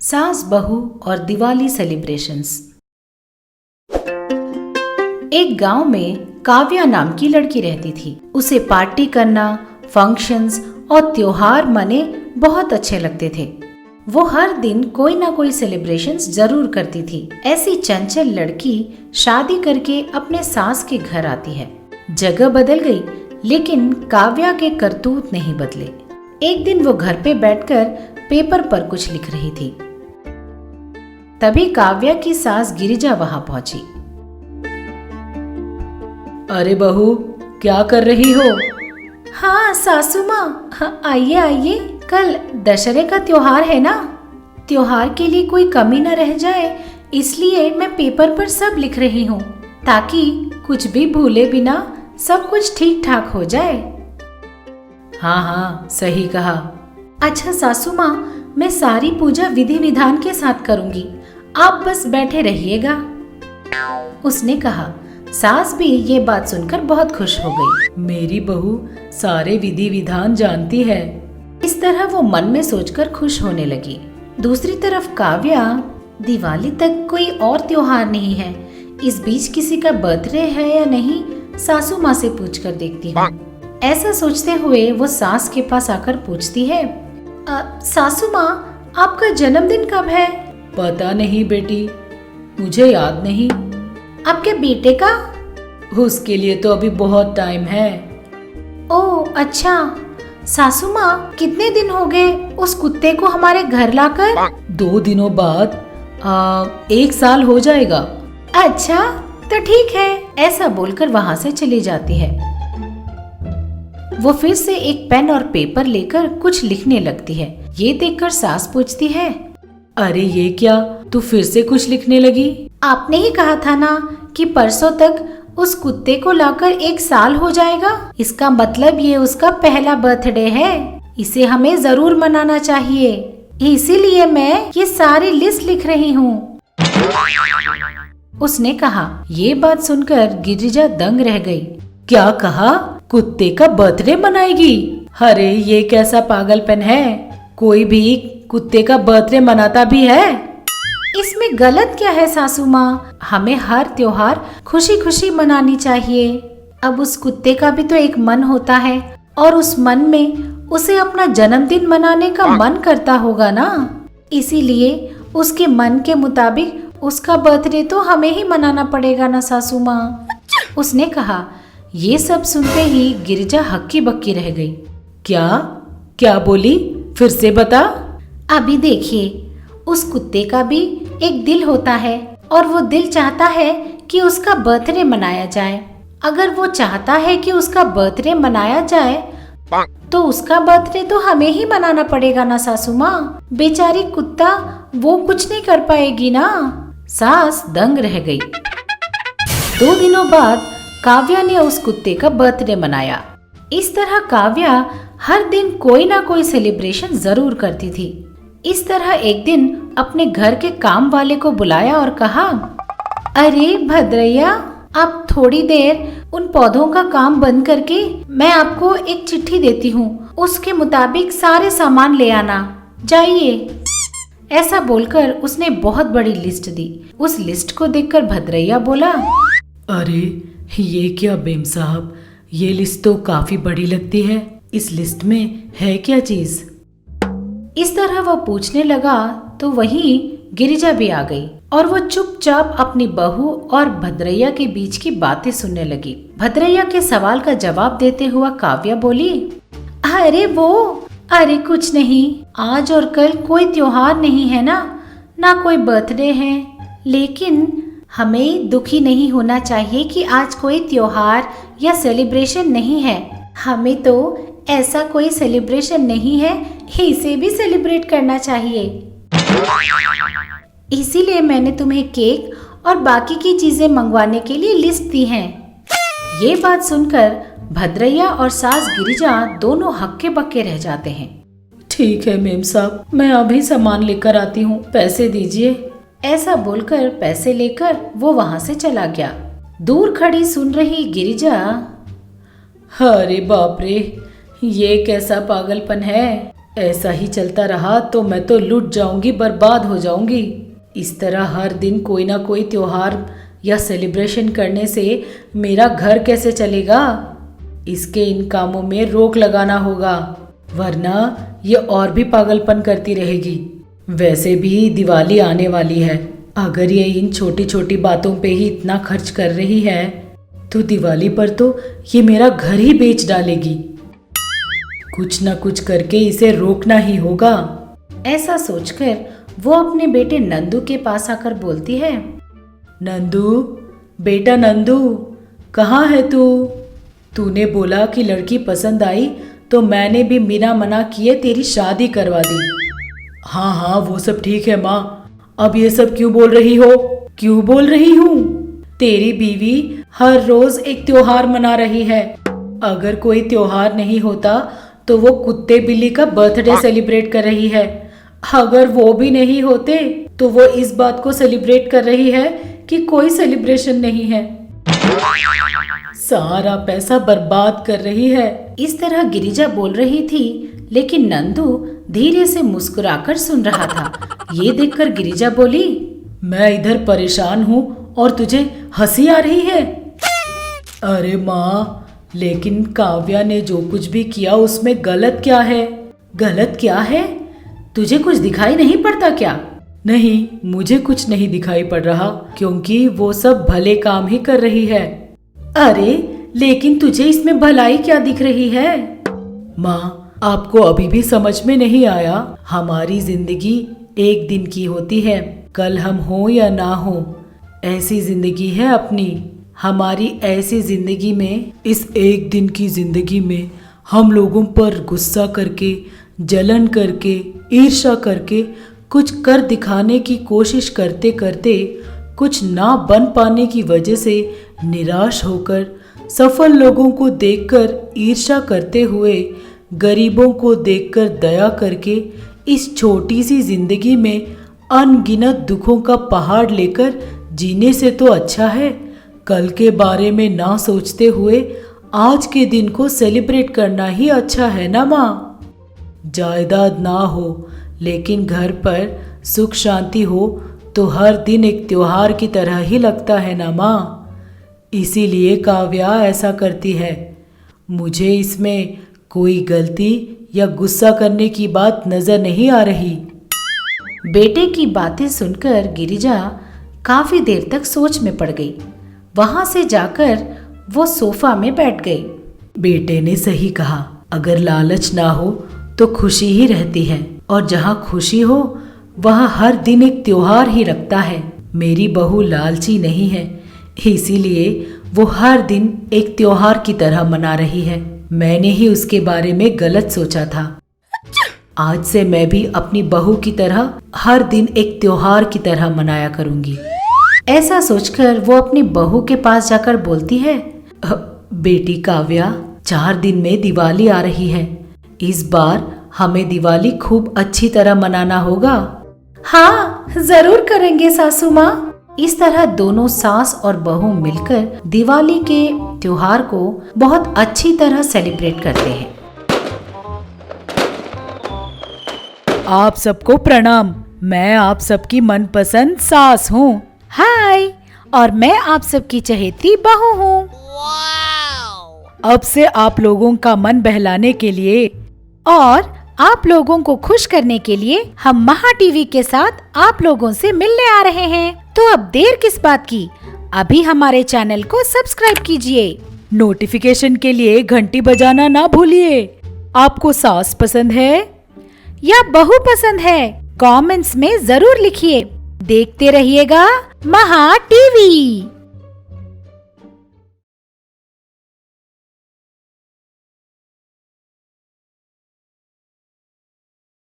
सास बहू और दिवाली सेलिब्रेशंस। एक गांव में काव्या नाम की लड़की रहती थी। उसे पार्टी करना, फंक्शंस और त्योहार मने बहुत अच्छे लगते थे। वो हर दिन कोई ना कोई सेलिब्रेशंस जरूर करती थी। ऐसी चंचल लड़की शादी करके अपने सास के घर आती है। जगह बदल गई, लेकिन काव्या के करतूत नहीं बदले। एक दिन वो घर पे बैठकर पेपर पर कुछ लिख रही थी। तभी काव्या की सास गिरिजा वहां पहुंची। अरे बहू, क्या कर रही हो? हाँ सासू माँ, आइए आइए। कल दशहरे का त्योहार है ना, त्योहार के लिए कोई कमी न रह जाए, इसलिए मैं पेपर पर सब लिख रही हूँ, ताकि कुछ भी भूले बिना सब कुछ ठीक ठाक हो जाए। हाँ हाँ, सही कहा। अच्छा सासू माँ, मैं सारी पूजा विधि विधान के साथ करूँगी, आप बस बैठे रहिएगा, उसने कहा। सास भी ये बात सुनकर बहुत खुश हो गई। मेरी बहू सारे विधि विधान जानती है। इस तरह वो मन में सोचकर खुश होने लगी। दूसरी तरफ काव्या, दिवाली तक कोई और त्योहार नहीं है, इस बीच किसी का बर्थडे है या नहीं, सासू माँ से पूछ कर देखती हूँ। ऐसा सोचते हुए वो सास के पास आकर पूछती है, सासू माँ, आपका जन्मदिन कब है? पता नहीं बेटी, मुझे याद नहीं। आपके बेटे का? उसके लिए तो अभी बहुत टाइम है। ओह अच्छा। सासू माँ, कितने दिन हो गए उस कुत्ते को हमारे घर लाकर? 2 दिनों बाद 1 साल हो जाएगा। अच्छा तो ठीक है, ऐसा बोलकर वहाँ से चली जाती है। वो फिर से एक पेन और पेपर लेकर कुछ लिखने लगती है। ये देखकर सास पूछती है, अरे ये क्या, तू फिर से कुछ लिखने लगी? आपने ही कहा था ना कि परसों तक उस कुत्ते को लाकर 1 साल हो जाएगा। इसका मतलब ये उसका पहला बर्थडे है, इसे हमें जरूर मनाना चाहिए, इसीलिए मैं ये सारी लिस्ट लिख रही हूँ, उसने कहा। ये बात सुनकर गिरिजा दंग रह गई। क्या कहा? कुत्ते का बर्थडे मनाएगी? अरे ये कैसा पागलपन है, कोई भी कुत्ते का बर्थडे मनाता भी है? इसमें गलत क्या है सासू माँ, हमें हर त्योहार खुशी खुशी मनानी चाहिए। अब उस कुत्ते का भी तो एक मन होता है, और उस मन में उसे अपना जन्मदिन मनाने का मन करता होगा ना, इसीलिए उसके मन के मुताबिक उसका बर्थडे तो हमें ही मनाना पड़ेगा ना सासू माँ, उसने कहा। ये सब सुनते ही गिरिजा हक्की बक्की रह गई। क्या क्या बोली, फिर से बता। अभी देखिए, उस कुत्ते का भी एक दिल होता है, और वो दिल चाहता है कि उसका बर्थडे मनाया जाए। अगर वो चाहता है कि उसका बर्थडे मनाया जाए, तो उसका बर्थडे तो हमें ही मनाना पड़ेगा ना सासू माँ। बेचारी कुत्ता वो कुछ नहीं कर पाएगी ना। सास दंग रह गई। 2 दिनों बाद काव्या ने उस कुत्ते का बर्थडे मनाया। इस तरह काव्या हर दिन कोई ना कोई सेलिब्रेशन जरूर करती थी। इस तरह एक दिन अपने घर के काम वाले को बुलाया और कहा, अरे भद्रैया, आप थोड़ी देर उन पौधों का काम बंद करके मैं आपको एक चिट्ठी देती हूँ, उसके मुताबिक सारे सामान ले आना, जाइए। ऐसा बोलकर उसने बहुत बड़ी लिस्ट दी। उस लिस्ट को देखकर भद्रैया बोला, अरे ये क्या बेम साहब, ये लिस्ट तो काफी बड़ी लगती है, इस लिस्ट में है क्या चीज? इस तरह वो पूछने लगा तो वहीं गिरिजा भी आ गई, और वो चुपचाप अपनी बहू और भद्रैया के बीच की बातें सुनने लगी। भद्रैया के सवाल का जवाब देते हुआ काव्या बोली, अरे कुछ नहीं, आज और कल कोई त्योहार नहीं है ना कोई बर्थडे है, लेकिन हमें दुखी नहीं होना चाहिए कि आज कोई त्योहार या सेलिब्रेशन नहीं है। हमें तो ऐसा कोई सेलिब्रेशन नहीं है, इसे भी सेलिब्रेट करना चाहिए, इसीलिए मैंने तुम्हें केक और बाकी की चीजें मंगवाने के लिए लिस्ट दी है। ये बात सुनकर भद्रैया और सास गिरिजा दोनों हक्के बक्के रह जाते हैं। ठीक है मेम साहब, मैं अभी सामान लेकर आती हूँ, पैसे दीजिए। ऐसा बोलकर पैसे लेकर वो वहाँ से चला गया। दूर खड़ी सुन रही गिरिजा, अरे बाप रे, ये कैसा पागलपन है, ऐसा ही चलता रहा तो मैं तो लुट जाऊंगी, बर्बाद हो जाऊंगी। इस तरह हर दिन कोई ना कोई त्योहार या सेलिब्रेशन करने से मेरा घर कैसे चलेगा? इसके इन कामों में रोक लगाना होगा, वरना ये और भी पागलपन करती रहेगी। वैसे भी दिवाली आने वाली है, अगर ये इन छोटी छोटी बातों पे ही इतना खर्च कर रही है तो दिवाली पर तो ये मेरा घर ही बेच डालेगी। कुछ ना कुछ करके इसे रोकना ही होगा। ऐसा सोचकर वो अपने बेटे नंदू के पास आकर बोलती है, नंदू, बेटा नंदू, कहाँ है तू? तूने बोला कि लड़की पसंद आई तो मैंने भी बिना मना किए तेरी शादी करवा दी। हाँ हाँ, वो सब ठीक है माँ। अब ये सब क्यों बोल रही हो? क्यों बोल रही हूँ? तेरी बीवी हर रोज एक त्योहार मना रही है। अगर कोई त्योहार नहीं होता तो वो कुत्ते बिल्ली का बर्थडे सेलिब्रेट कर रही है। अगर वो भी नहीं होते तो वो इस बात को सेलिब्रेट कर रही है कि कोई सेलिब्रेशन नहीं है। सारा पैसा बर्बाद कर रही है। इस तरह गिरिजा बोल रही थी, लेकिन नंदू धीरे से मुस्कुराकर सुन रहा था। ये देखकर गिरिजा बोली, मैं इधर परेशान हूँ और तुझे हंसी आ रही है? अरे माँ, लेकिन काव्या ने जो कुछ भी किया उसमें गलत क्या है? गलत क्या है? तुझे कुछ दिखाई नहीं पड़ता क्या? नहीं, मुझे कुछ नहीं दिखाई पड़ रहा, क्योंकि वो सब भले काम ही कर रही है। अरे लेकिन तुझे इसमें भलाई क्या दिख रही है? माँ, आपको अभी भी समझ में नहीं आया? हमारी जिंदगी एक दिन की होती है, कल हम हो या ना हो, ऐसी जिंदगी है अपनी। हमारी ऐसी जिंदगी में, इस एक दिन की जिंदगी में हम लोगों पर गुस्सा करके, जलन करके, ईर्ष्या करके कुछ कर दिखाने की कोशिश करते करते, कुछ ना बन पाने की वजह से निराश होकर, सफल लोगों को देखकर ईर्ष्या करते हुए, गरीबों को देखकर दया करके, इस छोटी सी जिंदगी में अनगिनत दुखों का पहाड़ लेकर जीने से तो अच्छा है कल के बारे में ना सोचते हुए आज के दिन को सेलिब्रेट करना ही अच्छा है ना माँ? जायदाद ना हो लेकिन घर पर सुख शांति हो तो हर दिन एक त्योहार की तरह ही लगता है ना माँ? इसीलिए काव्या ऐसा करती है। मुझे इसमें कोई गलती या गुस्सा करने की बात नजर नहीं आ रही। बेटे की बातें सुनकर गिरिजा काफी देर तक सोच में पड़ गई। वहां से जाकर वो सोफा में बैठ गई। बेटे ने सही कहा, अगर लालच ना हो तो खुशी ही रहती है, और जहाँ खुशी हो वहाँ हर दिन एक त्योहार ही रखता है। मेरी बहू लालची नहीं है, इसीलिए वो हर दिन एक त्योहार की तरह मना रही है। मैंने ही उसके बारे में गलत सोचा था। आज से मैं भी अपनी बहू की तरह हर दिन एक त्योहार की तरह मनाया करूंगी। ऐसा सोचकर वो अपनी बहू के पास जाकर बोलती है, बेटी काव्या, 4 दिन में दिवाली आ रही है। इस बार हमें दिवाली खूब अच्छी तरह मनाना होगा। हाँ, जरूर करेंगे सासू माँ। इस तरह दोनों सास और बहू मिलकर दिवाली के त्योहार को बहुत अच्छी तरह सेलिब्रेट करते हैं। आप सबको प्रणाम। मैं आप सबकी मनपसंद सास हूँ। हाय, और मैं आप सबकी चहेती बहू हूँ। अब से आप लोगों का मन बहलाने के लिए और आप लोगों को खुश करने के लिए हम महा टीवी के साथ आप लोगों से मिलने आ रहे हैं। तो अब देर किस बात की, अभी हमारे चैनल को सब्सक्राइब कीजिए। नोटिफिकेशन के लिए घंटी बजाना ना भूलिए। आपको सास पसंद है या बहू पसंद है? कमेंट्स में जरूर लिखिए। देखते रहिएगा महा टीवी।